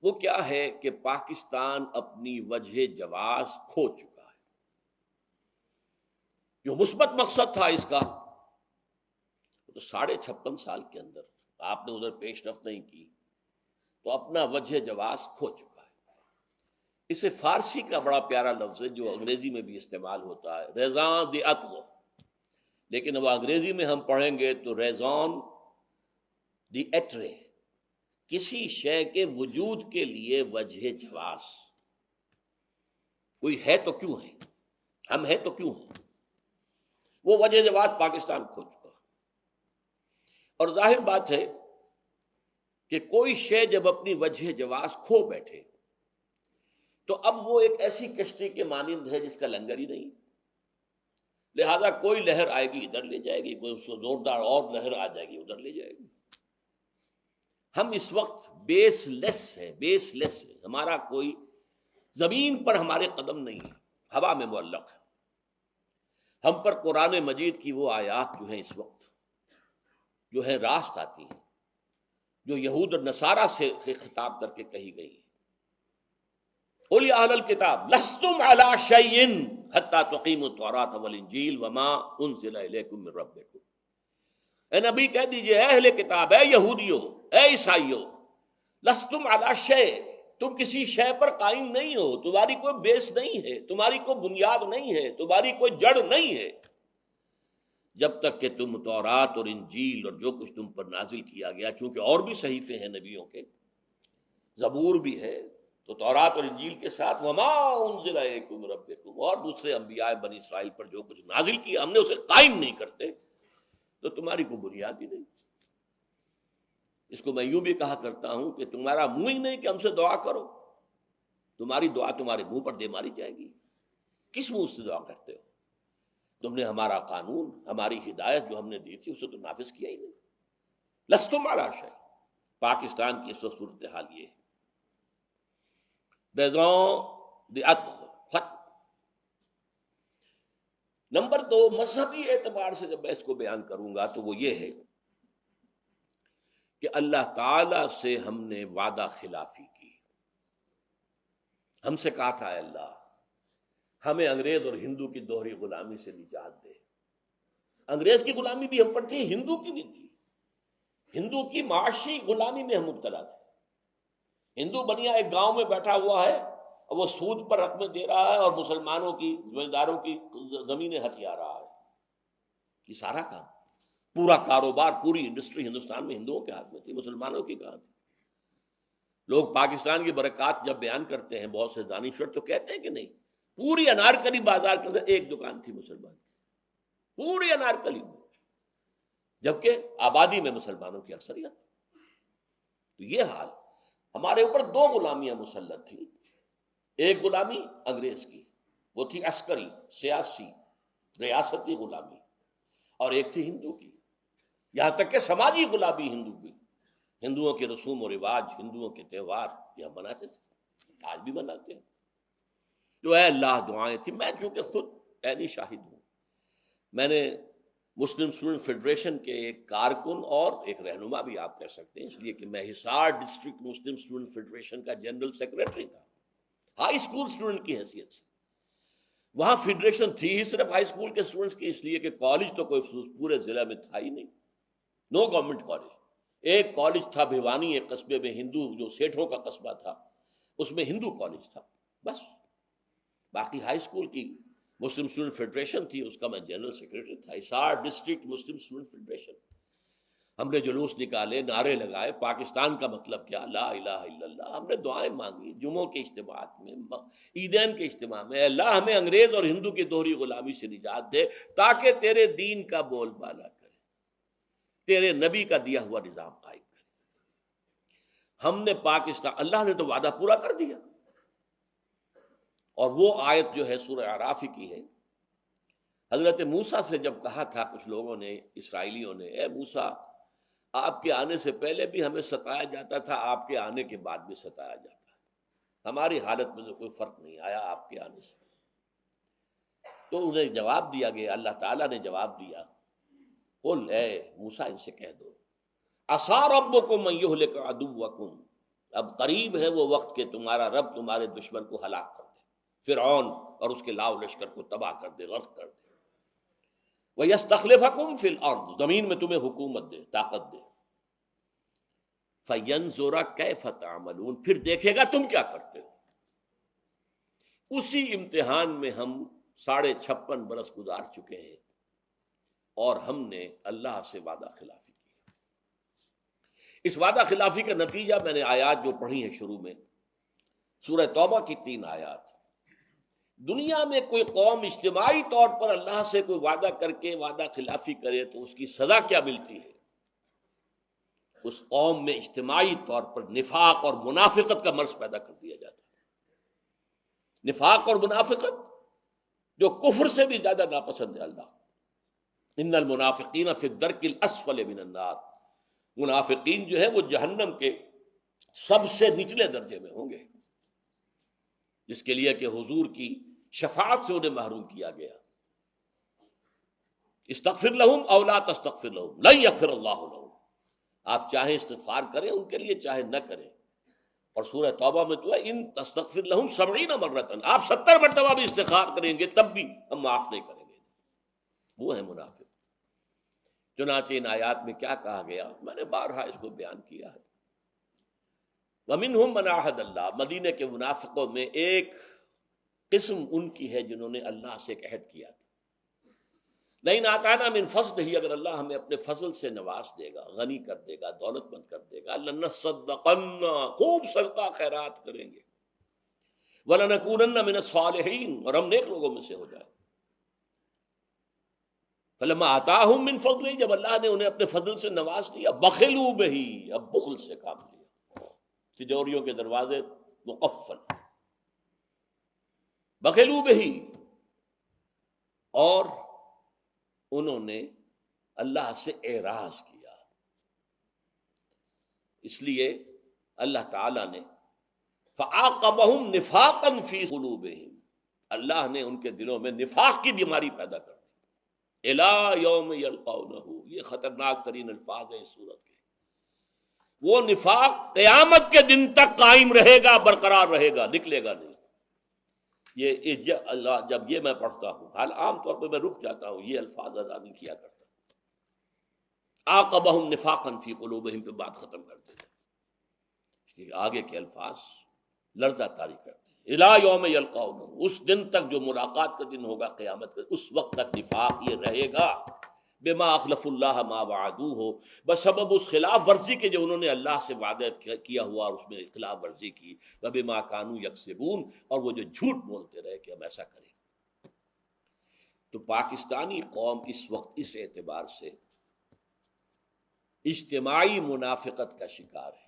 وہ کیا ہے کہ پاکستان اپنی وجہ جواز کھو چکا ہے۔ جو مثبت مقصد تھا اس کا، تو 56.5 سال کے اندر آپ نے ادھر پیش رفت نہیں کی، تو اپنا وجہ جواز کھو چکا ہے۔ اسے فارسی کا بڑا پیارا لفظ ہے جو انگریزی میں بھی استعمال ہوتا ہے، ریزان دی عطو، لیکن وہ انگریزی میں ہم پڑھیں گے تو ریزون دی ایٹرے، کسی شے کے وجود کے لیے وجہ جواز۔ کوئی ہے تو کیوں ہے، ہم ہیں تو کیوں ہیں، وہ وجہ جواز پاکستان کھو چکا۔ اور ظاہر بات ہے کہ کوئی شے جب اپنی وجہ جواز کھو بیٹھے تو اب وہ ایک ایسی کشتی کے مانند ہے جس کا لنگر ہی نہیں، لہذا کوئی لہر آئے گی ادھر لے جائے گی، کوئی اس کو زوردار اور لہر آ جائے گی ادھر لے جائے گی۔ ہم اس وقت بیس لیس ہے، ہمارا کوئی زمین پر ہمارے قدم نہیں ہے، ہوا میں معلق ہے۔ ہم پر قرآن مجید کی وہ آیات جو ہیں اس وقت جو ہے راست آتی ہیں، جو یہود اور نصارہ سے خطاب کر کے کہی گئی ہیں، قل یا اہل الکتاب لستم علی شیء حتی تقیموا التوراۃ والانجیل وما انزل الیکم من ربکم۔ اے نبی کہہ دیجئے، اے اہل کتاب، اے یہودیوں، اے عیسائیوں، لستم علی شیء، تم کسی شے پر قائم نہیں ہو، تمہاری کوئی بیس نہیں ہے، تمہاری کوئی بنیاد نہیں ہے، تمہاری کوئی جڑ نہیں ہے، جب تک کہ تم تورات اور انجیل اور جو کچھ تم پر نازل کیا گیا، چونکہ اور بھی صحیفے ہیں نبیوں کے، زبور بھی ہے، تو تورات اور انجیل کے ساتھ وما انزل الیکم من ربکم، اور دوسرے انبیاء بنی اسرائیل پر جو کچھ نازل کیا ہم نے اسے قائم نہیں کرتے، تو تمہاری کوئی بنیاد ہی نہیں۔ اس کو میں یوں بھی کہا کرتا ہوں کہ تمہارا منہ ہی نہیں کہ ہم سے دعا کرو، تمہاری دعا تمہارے منہ پر دے ماری جائے گی۔ کس منہ سے دعا کرتے ہو؟ تم نے ہمارا قانون، ہماری ہدایت جو ہم نے دی تھی اسے تو نافذ کیا ہی نہیں۔ لستم علی شیء۔ پاکستان کی اس وقت صورتحال یہ ہے، بیزون دی ختم۔ نمبر 2، مذہبی اعتبار سے جب میں اس کو بیان کروں گا تو وہ یہ ہے کہ اللہ تعالی سے ہم نے وعدہ خلافی کی۔ ہم سے کہا تھا اے اللہ ہمیں انگریز اور ہندو کی دوہری غلامی سے نجات دے۔ انگریز کی غلامی بھی ہم پر تھی، ہندو کی بھی تھی۔ ہندو کی معاشی غلامی میں ہم مبتلا تھے۔ ہندو بنیا ایک گاؤں میں بیٹھا ہوا ہے اور وہ سود پر رقمیں دے رہا ہے اور مسلمانوں کی زمینداروں کی زمینیں ہتھیا رہا ہے۔ یہ سارا کام، پورا کاروبار، پوری انڈسٹری ہندوستان میں ہندوؤں کے ہاتھ میں تھی، مسلمانوں کی کہاں تھی۔ لوگ پاکستان کی برکات جب بیان کرتے ہیں بہت سے دانشور تو کہتے ہیں کہ نہیں، پوری انارکلی بازار کے اندر ایک دکان تھی مسلمان کی، پوری انارکلی میں، جبکہ آبادی میں مسلمانوں کی اکثریت۔ تو یہ حال، ہمارے اوپر 2 غلامیاں مسلط تھیں۔ ایک غلامی انگریز کی، وہ تھی عسکری، سیاسی، ریاستی غلامی، اور ایک تھی ہندو کی، یہاں تک کہ سماجی غلامی ہندو کی۔ ہندوؤں کے رسوم و رواج، ہندوؤں کے تہوار یہ ہم مناتے تھے، آج بھی مناتے ہیں۔ تو اے اللہ دعائیں تھیں۔ میں چونکہ خود عینی شاہد ہوں، میں نے مسلم اسٹوڈنٹ فیڈریشن کے ایک کارکن اور ایک رہنما بھی آپ کہہ سکتے ہیں، اس لیے کہ میں حصار ڈسٹرکٹ مسلم اسٹوڈنٹ فیڈریشن کا جنرل سیکریٹری تھا، ہائی اسکول اسٹوڈنٹ کی حیثیت سے۔ وہاں فیڈریشن تھی ہی صرف ہائی اسکول کے اسٹوڈنٹس کی، اس لیے کہ کالج تو کوئی پورے ضلع میں تھا ہی نہیں، نو گورنمنٹ کالج۔ ایک کالج تھا بھیوانی، ایک قصبے میں، ہندو جو سیٹھوں کا قصبہ تھا، اس میں ہندو کالج تھا بس۔ باقی ہائی اسکول کی مسلم اسٹوڈنٹ فیڈریشن تھی، اس کا میں جنرل سیکریٹری تھا، حصار ڈسٹرکٹ مسلم اسٹوڈنٹ فیڈریشن۔ ہم نے جلوس نکالے، نعرے لگائے، پاکستان کا مطلب کیا، لا الہ الا اللہ۔ ہم نے دعائیں مانگی جمعوں کے اجتماعات میں، عیدین کے اجتماع میں، اے اللہ ہمیں انگریز اور ہندو کی دوہری غلامی سے نجات دے تاکہ تیرے دین کا بول بالا کرے، تیرے نبی کا دیا ہوا نظام قائم کرے۔ ہم نے پاکستان، اللہ نے تو وعدہ پورا کر دیا، اور وہ آیت جو ہے سورہ اعراف کی ہے، حضرت موسیٰ سے جب کہا تھا کچھ لوگوں نے، اسرائیلیوں نے، اے موسیٰ آپ کے آنے سے پہلے بھی ہمیں ستایا جاتا تھا، آپ کے آنے کے بعد بھی ستایا جاتا ہے، ہماری حالت میں تو کوئی فرق نہیں آیا آپ کے آنے سے۔ تو انہیں جواب دیا گیا، اللہ تعالیٰ نے جواب دیا، قل، اے موسیٰ ان سے کہہ دو، عسیٰ ربکم ان یہلک عدوکم، اب قریب ہے وہ وقت کہ تمہارا رب تمہارے دشمن کو ہلاک کر دے، فرعون اور اس کے لاؤ لشکر کو تباہ کر دے، غرق کر دے۔ وَيَسْتَخْلِفَكُمْ فِي الْأَرْضِ، زمین میں تمہیں حکومت دے، طاقت دے۔ فَيَنْظُرَ كَيْفَ تَعْمَلُونَ، پھر دیکھے گا تم کیا کرتے ہو۔ اسی امتحان میں ہم 56.5 برس گزار چکے ہیں اور ہم نے اللہ سے وعدہ خلافی کی۔ اس وعدہ خلافی کا نتیجہ میں نے آیات جو پڑھی ہیں شروع میں، سورہ توبہ کی 3 آیات۔ دنیا میں کوئی قوم اجتماعی طور پر اللہ سے کوئی وعدہ کر کے وعدہ خلافی کرے تو اس کی سزا کیا ملتی ہے؟ اس قوم میں اجتماعی طور پر نفاق اور منافقت کا مرض پیدا کر دیا جاتا ہے۔ نفاق اور منافقت جو کفر سے بھی زیادہ ناپسند ہے اللہ۔ ان المنافقین فی الدرک الاسفل من النار، منافقین جو ہے وہ جہنم کے سب سے نچلے درجے میں ہوں گے، جس کے لیے کہ حضور کی شفاعت سے انہیں محروم کیا گیا۔ استغفر لہم او لا تستغفر لہم لن یغفر اللہ لہم، آپ چاہیں استغفار کریں ان کے لیے، چاہے نہ کریں۔ اور سورہ توبہ میں تو ہے ان تستغفر لہم 70 مرتن، آپ 70 مرتبہ بھی استغفار کریں گے تب بھی ہم معاف نہیں کریں گے۔ وہ ہے منافق۔ چنانچہ ان آیات میں کیا کہا گیا، میں نے بارہا اس کو بیان کیا ہے۔ وَمِنْهُمْ مَنْ عَاهَدَ اللَّهَ، مدینے کے منافقوں میں ایک قسم ان کی ہے جنہوں نے اللہ سے ایک عہد کیا تھا، لَئِنْ آتَانَا مِنْ فَضْلِهِ، اگر اللہ ہمیں اپنے فضل سے نواز دے گا، غنی کر دے گا، دولت مند کر دے گا، لَنَصَّدَّقَنَّ، خوب صدقہ خیرات کریں گے، وَلَنَكُونَنَّ مِنَ الصَّالِحِينَ، اور ہم نیک لوگوں میں سے ہو جائیں۔ فَلَمَّا آتَاهُم مِّن فَضْلِهِ، جب اللہ نے انہیں اپنے فضل سے نواز دیا، بَخِلُوا بِهِ، اب بخل سے کام لیا، تجوریوں کے دروازے مقفل، بخلوا بہی، اور انہوں نے اللہ سے اعراض کیا۔ اس لیے اللہ تعالی نے فعاقبہم نفاقا فی قلوبہم، اللہ نے ان کے دلوں میں نفاق کی بیماری پیدا کر دی۔ الی یوم یلقونہ، یہ خطرناک ترین الفاظ ہیں اس سورت کے۔ وہ نفاق قیامت کے دن تک قائم رہے گا، برقرار رہے گا، نکلے گا نہیں۔ یہ اللہ جب یہ میں پڑھتا ہوں، حال عام طور پہ میں رک جاتا ہوں، یہ الفاظ ادا نہیں کیا کرتا۔ عاقبہم نفاقا فی قلوبہم پہ بات ختم کر دیتے ہیں، اس لیے آگے کے الفاظ لرزہ طاری کرتے ہیں۔ الی یوم یلقونہ، اس دن تک جو ملاقات کا دن ہوگا قیامت کا، اس وقت تک نفاق یہ رہے گا۔ بما اخلف اللہ ما وعدوہ، بسبب اس خلاف ورزی کے جو انہوں نے اللہ سے وعدہ کیا ہوا اور اس میں خلاف ورزی کی، وبما کانوا یکسبون، اور وہ جو جھوٹ بولتے رہے کہ ہم ایسا کریں۔ تو پاکستانی قوم اس وقت اس اعتبار سے اجتماعی منافقت کا شکار ہے۔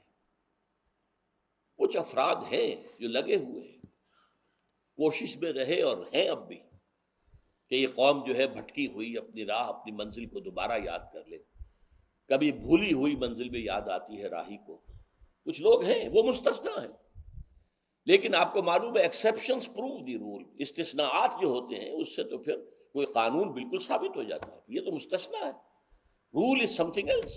کچھ افراد ہیں جو لگے ہوئے ہیں، کوشش میں رہے اور ہیں اب بھی، کہ یہ قوم جو ہے بھٹکی ہوئی اپنی راہ، اپنی منزل کو دوبارہ یاد کر لے۔ کبھی بھولی ہوئی منزل بھی یاد آتی ہے راہی کو۔ کچھ لوگ ہیں وہ مستثنا ہیں، لیکن آپ کو معلوم ہے ایکسیپشنز پروو دی رول، استثناءات جو ہوتے ہیں اس سے تو پھر کوئی قانون بالکل ثابت ہو جاتا ہے، یہ تو مستثنا ہے، رول از سم تھنگ ایلس۔